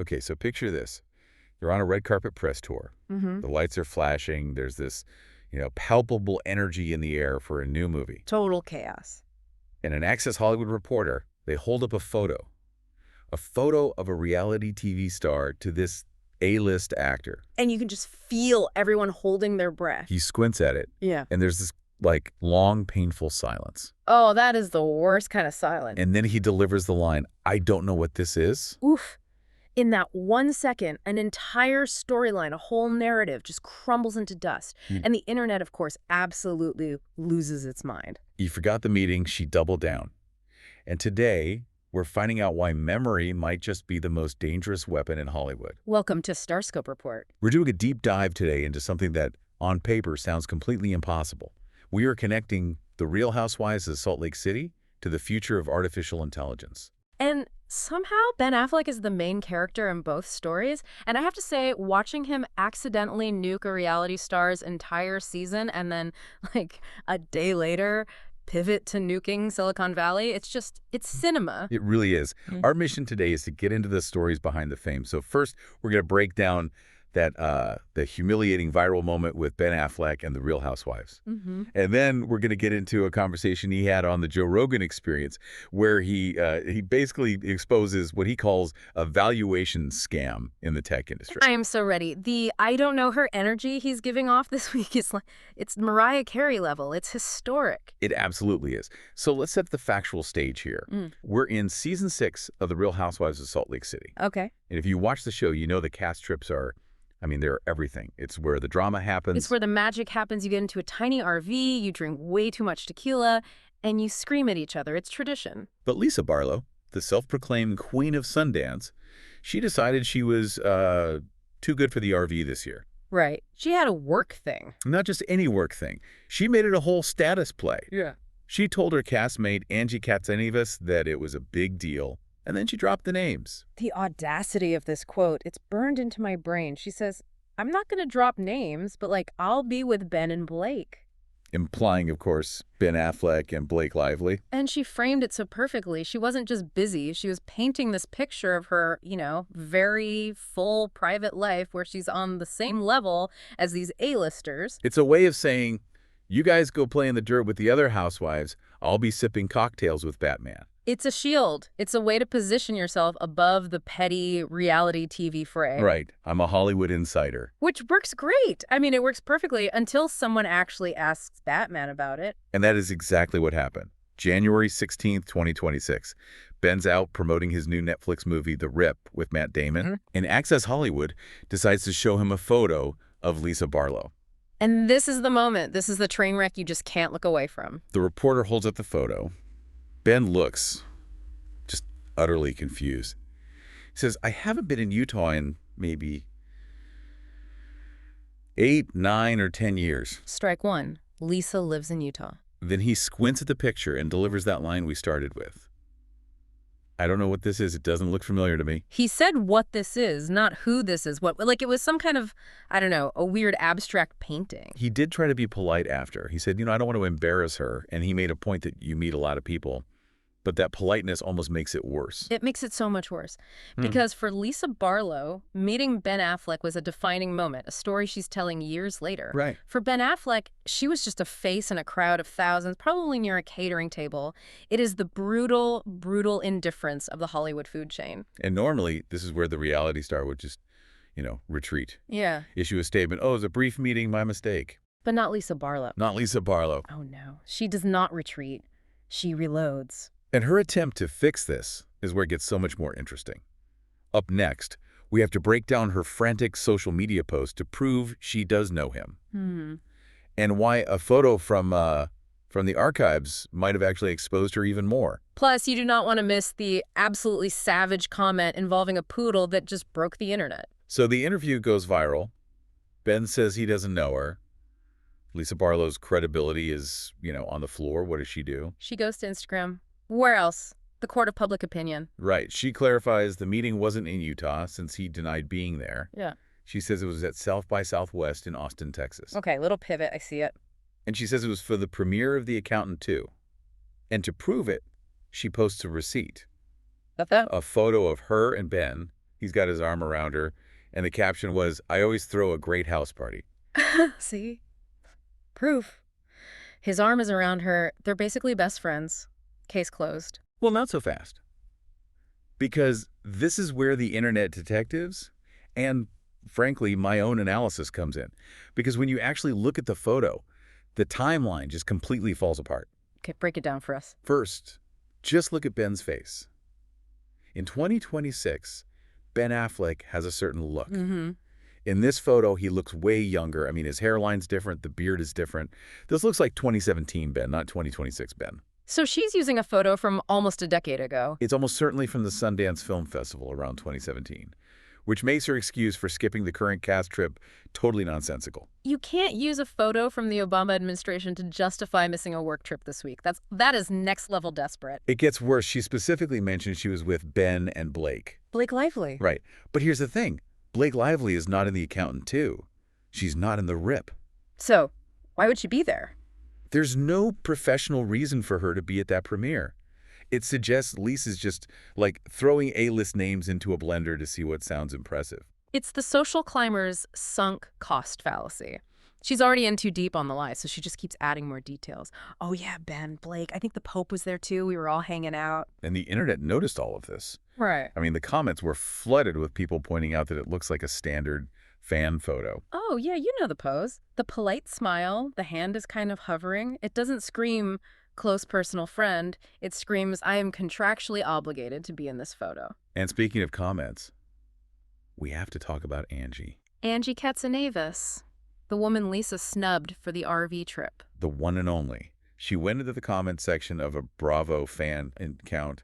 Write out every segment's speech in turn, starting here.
Okay, so picture this. You're on a red carpet press tour. Mm-hmm. The lights are flashing. There's this, palpable energy in the air for a new movie. Total chaos. And an Access Hollywood reporter, they hold up a photo of a reality TV star to this A-list actor. And you can just feel everyone holding their breath. He squints at it, Yeah. and there's this, long, painful silence. Oh, that is the worst kind of silence. And then he delivers the line, "I don't know what this is." Oof. In that 1 second, an entire storyline, a whole narrative just crumbles into dust. And the internet, of course, absolutely loses its mind. He forgot the meeting, she doubled down. And today, we're finding out why memory might just be the most dangerous weapon in Hollywood. Welcome to StarScope Report. We're doing a deep dive today into something that, on paper, sounds completely impossible. We are connecting the Real Housewives of Salt Lake City to the future of artificial intelligence. And somehow Ben Affleck is the main character in both stories. And I have to say, watching him accidentally nuke a reality star's entire season and then, a day later, pivot to nuking Silicon Valley, it's cinema. It really is. Our mission today is to get into the stories behind the fame. So first, we're going to break down that the humiliating viral moment with Ben Affleck and the Real Housewives. Mm-hmm. And then we're going to get into a conversation he had on the Joe Rogan Experience, where he basically exposes what he calls a valuation scam in the tech industry. I am so ready. The I don't know her energy he's giving off this week is it's Mariah Carey level. It's historic. It absolutely is. So let's set the factual stage here. We're in season 6 of the Real Housewives of Salt Lake City. Okay. And if you watch the show, you know the cast trips are, they're everything. It's where the drama happens. It's where the magic happens. You get into a tiny RV, you drink way too much tequila, and you scream at each other. It's tradition. But Lisa Barlow, the self-proclaimed queen of Sundance, she decided she was too good for the RV this year. Right. She had a work thing. Not just any work thing. She made it a whole status play. Yeah. She told her castmate, Angie Katsanevas, that it was a big deal. And then she dropped the names. The audacity of this quote, it's burned into my brain. She says, I'm not going to drop names, but I'll be with Ben and Blake. Implying, of course, Ben Affleck and Blake Lively. And she framed it so perfectly. She wasn't just busy. She was painting this picture of her, very full private life where she's on the same level as these A-listers. It's a way of saying, you guys go play in the dirt with the other housewives. I'll be sipping cocktails with Batman. It's a shield. It's a way to position yourself above the petty reality TV fray. Right. I'm a Hollywood insider. Which works great. It works perfectly until someone actually asks Batman about it. And that is exactly what happened. January 16th, 2026. Ben's out promoting his new Netflix movie, The Rip, with Matt Damon. And Access Hollywood decides to show him a photo of Lisa Barlow. And this is the moment. This is the train wreck you just can't look away from. The reporter holds up the photo. Ben looks just utterly confused. He says, I haven't been in Utah in maybe 8, 9, or 10 years. Strike one. Lisa lives in Utah. Then he squints at the picture and delivers that line we started with. I don't know what this is. It doesn't look familiar to me. He said what this is, not who this is. It was some kind of, a weird abstract painting. He did try to be polite after. He said, I don't want to embarrass her. And he made a point that you meet a lot of people. But that politeness almost makes it worse. It makes it so much worse. Because for Lisa Barlow, meeting Ben Affleck was a defining moment, a story she's telling years later. Right. For Ben Affleck, she was just a face in a crowd of thousands, probably near a catering table. It is the brutal, brutal indifference of the Hollywood food chain. And normally, this is where the reality star would just, retreat. Yeah. Issue a statement, oh, it was a brief meeting, my mistake. But not Lisa Barlow. Not Lisa Barlow. Oh, no. She does not retreat. She reloads. And her attempt to fix this is where it gets so much more interesting. Up next, we have to break down her frantic social media post to prove she does know him. And why a photo from the archives might have actually exposed her even more. Plus, you do not want to miss the absolutely savage comment involving a poodle that just broke the internet. So the interview goes viral. Ben says he doesn't know her. Lisa Barlow's credibility is, on the floor. What does she do? She goes to Instagram. Where else? The court of public opinion. Right. She clarifies the meeting wasn't in Utah since he denied being there. Yeah. She says it was at South by Southwest in Austin, Texas. Okay, little pivot. I see it. And she says it was for the premiere of The Accountant 2. And to prove it, she posts a receipt. Got that? A photo of her and Ben He's got his arm around her, and the caption was, "I always throw a great house party." See? Proof. His arm is around her. They're basically best friends. Case closed. Well, not so fast. Because this is where the internet detectives and, frankly, my own analysis comes in. Because when you actually look at the photo, the timeline just completely falls apart. Okay, break it down for us. First, just look at Ben's face. In 2026, Ben Affleck has a certain look. In this photo, he looks way younger. I mean, his hairline's different, the beard is different. This looks like 2017 Ben, not 2026 Ben. So she's using a photo from almost a decade ago. It's almost certainly from the Sundance Film Festival around 2017, which makes her excuse for skipping the current cast trip totally nonsensical. You can't use a photo from the Obama administration to justify missing a work trip this week. That is next level desperate. It gets worse. She specifically mentioned she was with Ben and Blake. Blake Lively. Right. But here's the thing. Blake Lively is not in The Accountant, too. She's not in The Rip. So, why would she be there? There's no professional reason for her to be at that premiere. It suggests Lisa's just, like, throwing A-list names into a blender to see what sounds impressive. It's the social climber's sunk cost fallacy. She's already in too deep on the lie, so she just keeps adding more details. Oh yeah, Ben, Blake, I think the Pope was there too. We were all hanging out. And the internet noticed all of this. Right. I mean, the comments were flooded with people pointing out that it looks like a standard fan photo. Oh yeah, you know the pose. The polite smile, the hand is kind of hovering. It doesn't scream close personal friend. It screams, I am contractually obligated to be in this photo. And speaking of comments, we have to talk about Angie. Angie Katsanevas, the woman Lisa snubbed for the RV trip. The one and only. She went into the comment section of a Bravo fan account,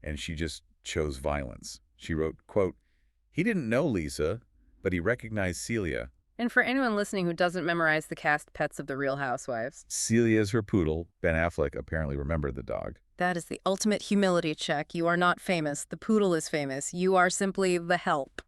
and she just chose violence. She wrote, quote, "He didn't know Lisa, but he recognized Celia." And for anyone listening who doesn't memorize the cast pets of The Real Housewives, Celia is her poodle. Ben Affleck apparently remembered the dog. that is the ultimate humility check. You are not famous. The poodle is famous. You are simply the help.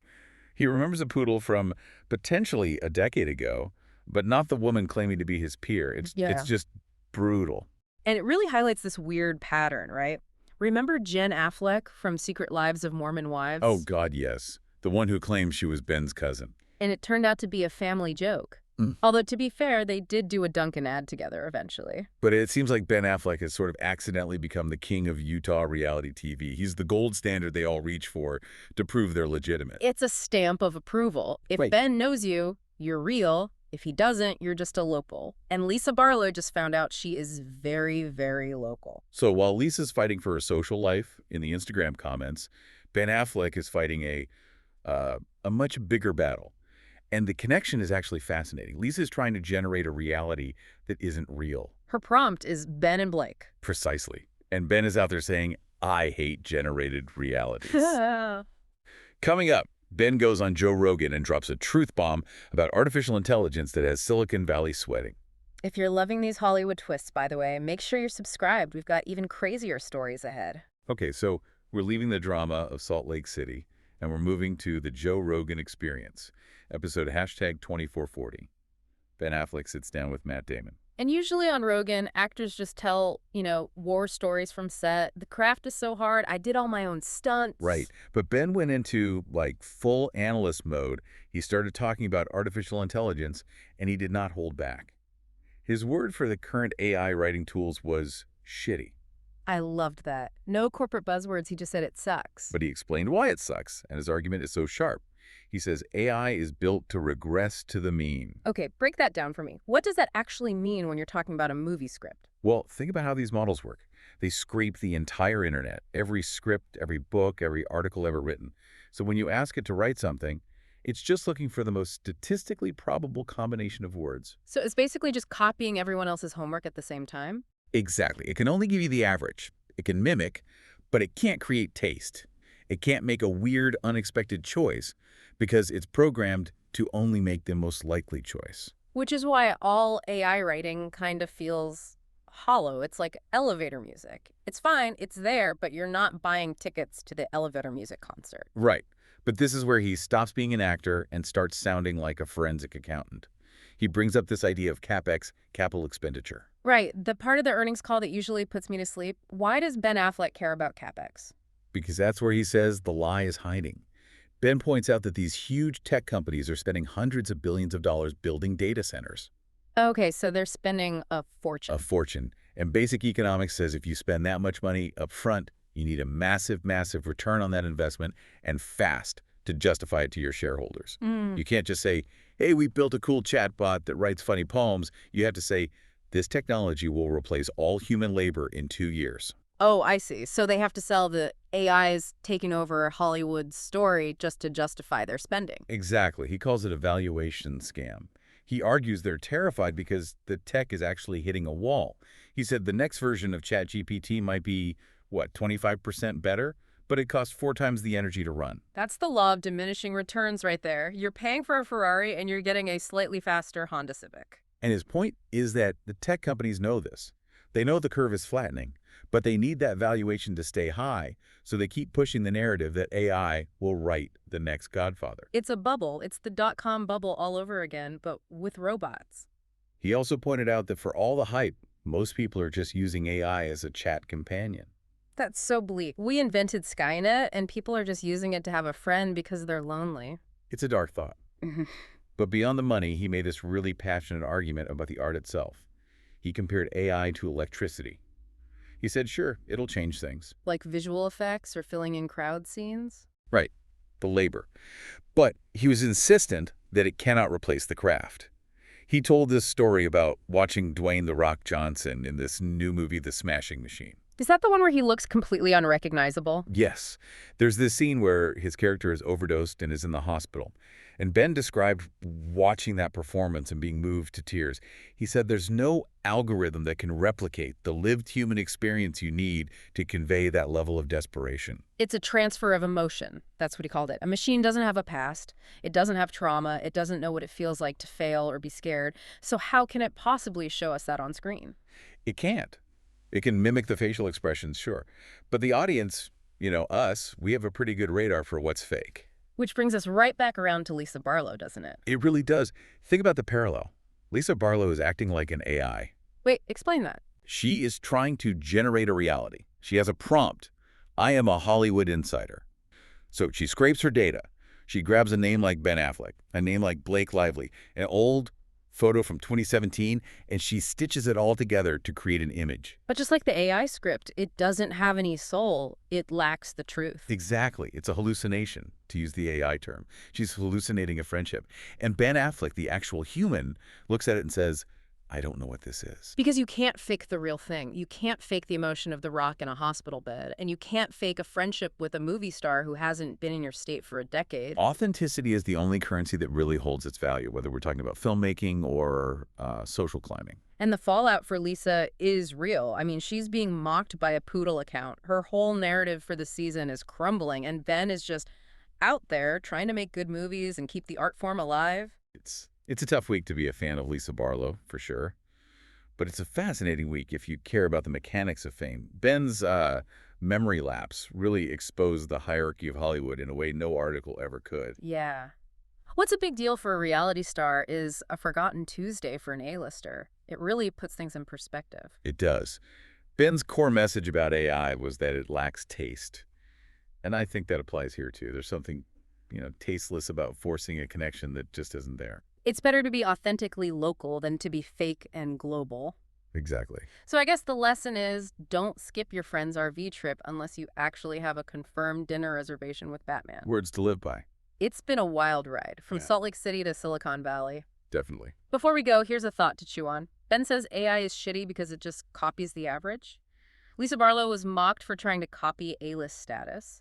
He remembers a poodle from potentially a decade ago, but not the woman claiming to be his peer. It's just brutal. And it really highlights this weird pattern, right? Remember Jen Affleck from Secret Lives of Mormon Wives? Oh, God, yes. The one who claimed she was Ben's cousin. And it turned out to be a family joke. Although, to be fair, they did do a Dunkin' ad together eventually. But it seems like Ben Affleck has sort of accidentally become the king of Utah reality TV. He's the gold standard they all reach for to prove they're legitimate. It's a stamp of approval. If Ben knows you, you're real. If he doesn't, you're just a local. And Lisa Barlow just found out she is very, very local. So while Lisa's fighting for her social life in the Instagram comments, Ben Affleck is fighting a much bigger battle. And the connection is actually fascinating. Lisa's trying to generate a reality that isn't real. Her prompt is Ben and Blake. Precisely. And Ben is out there saying, I hate generated realities. Coming up, Ben goes on Joe Rogan and drops a truth bomb about artificial intelligence that has Silicon Valley sweating. If you're loving these Hollywood twists, by the way, make sure you're subscribed. We've got even crazier stories ahead. Okay, so we're leaving the drama of Salt Lake City, and we're moving to the Joe Rogan Experience, episode #2440. Ben Affleck sits down with Matt Damon. And usually on Rogan, actors just tell, war stories from set. The craft is so hard. I did all my own stunts. Right. But Ben went into, full analyst mode. He started talking about artificial intelligence, and he did not hold back. His word for the current AI writing tools was shitty. I loved that. No corporate buzzwords. He just said it sucks. But he explained why it sucks, and his argument is so sharp. He says AI is built to regress to the mean. Okay, break that down for me. What does that actually mean when you're talking about a movie script? Well, think about how these models work. They scrape the entire internet, every script, every book, every article ever written. So when you ask it to write something, it's just looking for the most statistically probable combination of words. So it's basically just copying everyone else's homework at the same time? Exactly. It can only give you the average. It can mimic, but it can't create taste. It can't make a weird, unexpected choice because it's programmed to only make the most likely choice. Which is why all AI writing kind of feels hollow. It's like elevator music. It's fine, it's there, but you're not buying tickets to the elevator music concert. Right. But this is where he stops being an actor and starts sounding like a forensic accountant. He brings up this idea of CapEx, capital expenditure. Right. The part of the earnings call that usually puts me to sleep. Why does Ben Affleck care about CapEx? Because that's where he says the lie is hiding. Ben points out that these huge tech companies are spending hundreds of billions of dollars building data centers. Okay, so they're spending a A fortune. fortune. And basic economics says if you spend that much money up front, you need a massive, massive return on that investment and fast to justify it to your shareholders. Mm. You can't just say, hey, we built a cool chatbot that writes funny poems. You have to say, this technology will replace all human labor in 2 years. Oh, I see. So they have to sell the AI's taking over Hollywood's story just to justify their spending. Exactly. He calls it a valuation scam. He argues they're terrified because the tech is actually hitting a wall. He said the next version of ChatGPT might be, what, 25% better? But it costs 4 times the energy to run. That's the law of diminishing returns right there. You're paying for a Ferrari and you're getting a slightly faster Honda Civic. And his point is that the tech companies know this. They know the curve is flattening, but they need that valuation to stay high, so they keep pushing the narrative that AI will write the next Godfather. It's a bubble. It's the dot-com bubble all over again, but with robots. He also pointed out that for all the hype, most people are just using AI as a chat companion. That's so bleak. We invented Skynet, and people are just using it to have a friend because they're lonely. It's a dark thought. But beyond the money, he made this really passionate argument about the art itself. He compared AI to electricity. He said, sure, it'll change things. Like visual effects or filling in crowd scenes? Right, the labor. But he was insistent that it cannot replace the craft. He told this story about watching Dwayne "The Rock" Johnson in this new movie, The Smashing Machine. Is that the one where he looks completely unrecognizable? Yes, there's this scene where his character is overdosed and is in the hospital. And Ben described watching that performance and being moved to tears. He said there's no algorithm that can replicate the lived human experience you need to convey that level of desperation. It's a transfer of emotion. That's what he called it. A machine doesn't have a past. It doesn't have trauma. It doesn't know what it feels like to fail or be scared. So how can it possibly show us that on screen? It can't. It can mimic the facial expressions, sure. But the audience, us, we have a pretty good radar for what's fake. Which brings us right back around to Lisa Barlow, doesn't it? It really does. Think about the parallel. Lisa Barlow is acting like an AI. Wait, explain that. She is trying to generate a reality. She has a prompt. I am a Hollywood insider. So she scrapes her data. She grabs a name like Ben Affleck, a name like Blake Lively, an old photo from 2017, and she stitches it all together to create an image. But just like the AI script, it doesn't have any soul. It lacks the truth. Exactly. It's a hallucination, to use the AI term. She's hallucinating a friendship. And Ben Affleck, the actual human, looks at it and says, I don't know what this is. Because you can't fake the real thing. You can't fake the emotion of The Rock in a hospital bed. And you can't fake a friendship with a movie star who hasn't been in your state for a decade. Authenticity is the only currency that really holds its value, whether we're talking about filmmaking or social climbing. And the fallout for Lisa is real. I mean, she's being mocked by a poodle account. Her whole narrative for the season is crumbling. And Ben is just out there trying to make good movies and keep the art form alive. It's a tough week to be a fan of Lisa Barlow, for sure. But it's a fascinating week if you care about the mechanics of fame. Ben's memory lapse really exposed the hierarchy of Hollywood in a way no article ever could. Yeah. What's a big deal for a reality star is a forgotten Tuesday for an A-lister. It really puts things in perspective. It does. Ben's core message about AI was that it lacks taste. And I think that applies here, too. There's something, tasteless about forcing a connection that just isn't there. It's better to be authentically local than to be fake and global. Exactly. So I guess the lesson is don't skip your friend's RV trip unless you actually have a confirmed dinner reservation with Batman. Words to live by. It's been a wild ride, from Salt Lake City to Silicon Valley. Definitely. Before we go, here's a thought to chew on. Ben says AI is shitty because it just copies the average. Lisa Barlow was mocked for trying to copy A-list status.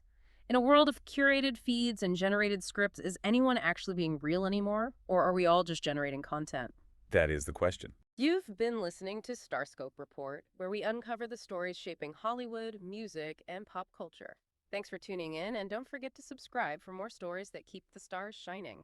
In a world of curated feeds and generated scripts, is anyone actually being real anymore? Or are we all just generating content? That is the question. You've been listening to StarScope Report, where we uncover the stories shaping Hollywood, music, and pop culture. Thanks for tuning in, and don't forget to subscribe for more stories that keep the stars shining.